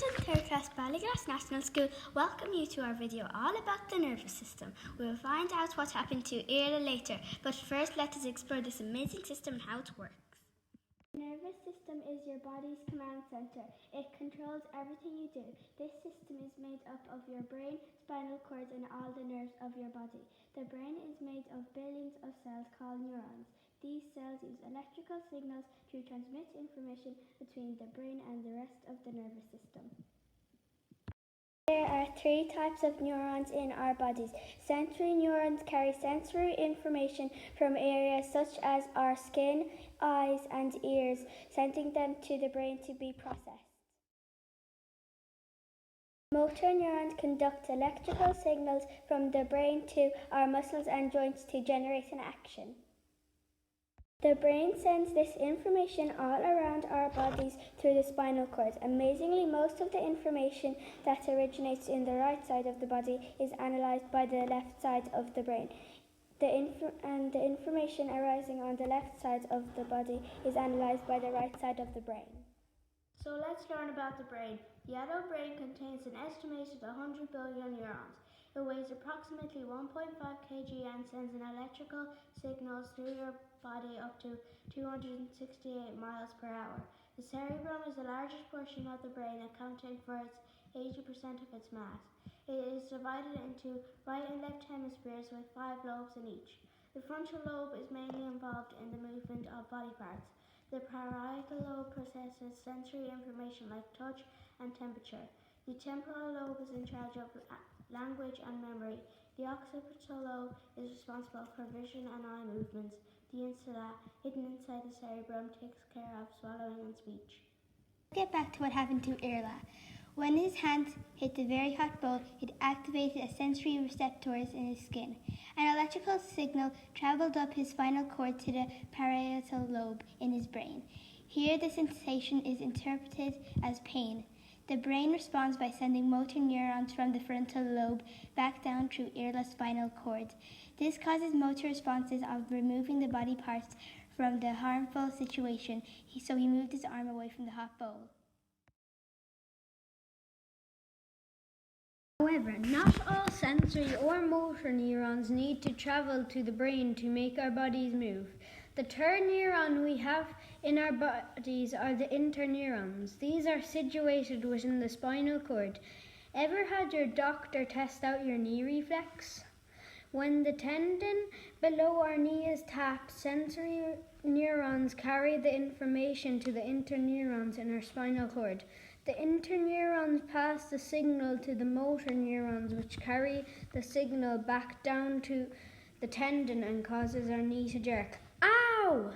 and 3rd class Ballyglass National School welcome you to our video all about the nervous system. We will find out what happened to Irla later, but first let us explore this amazing system and how it works. The nervous system is your body's command center. It controls everything you do. This system is made up of your brain, spinal cord and all the nerves of your body. The brain is made of billions of cells called neurons. These cells use electrical signals to transmit information between the brain and the rest of the nervous system. There are 3 types of neurons in our bodies. Sensory neurons carry sensory information from areas such as our skin, eyes and ears, sending them to the brain to be processed. Motor neurons conduct electrical signals from the brain to our muscles and joints to generate an action. The brain sends this information all around our bodies through the spinal cord. Amazingly, most of the information that originates in the right side of the body is analysed by the left side of the brain. The information arising on the left side of the body is analysed by the right side of the brain. So let's learn about the brain. The adult brain contains an estimated 100 billion neurons. It weighs approximately 1.5 kg and sends an electrical signals through your body up to 268 miles per hour. The cerebrum is the largest portion of the brain, accounting for its 80% of its mass. It is divided into right and left hemispheres with 5 lobes in each. The frontal lobe is mainly involved in the movement of body parts. The parietal lobe processes sensory information like touch and temperature. The temporal lobe is in charge of language and memory. The occipital lobe is responsible for vision and eye movements. The insula, hidden inside the cerebrum, takes care of swallowing and speech. Get back to what happened to Irla. When his hands hit the very hot bowl, it activated a sensory receptors in his skin. An electrical signal traveled up his spinal cord to the parietal lobe in his brain. Here the sensation is interpreted as pain. The brain responds by sending motor neurons from the frontal lobe back down through Irla's spinal cord. This causes motor responses of removing the body parts from the harmful situation, so he moved his arm away from the hot bowl. However, not all sensory or motor neurons need to travel to the brain to make our bodies move. The 3rd neuron we have in our bodies are the interneurons. These are situated within the spinal cord. Ever had your doctor test out your knee reflex? When the tendon below our knee is tapped, sensory neurons carry the information to the interneurons in our spinal cord. The interneurons pass the signal to the motor neurons, which carry the signal back down to the tendon and causes our knee to jerk. Ow!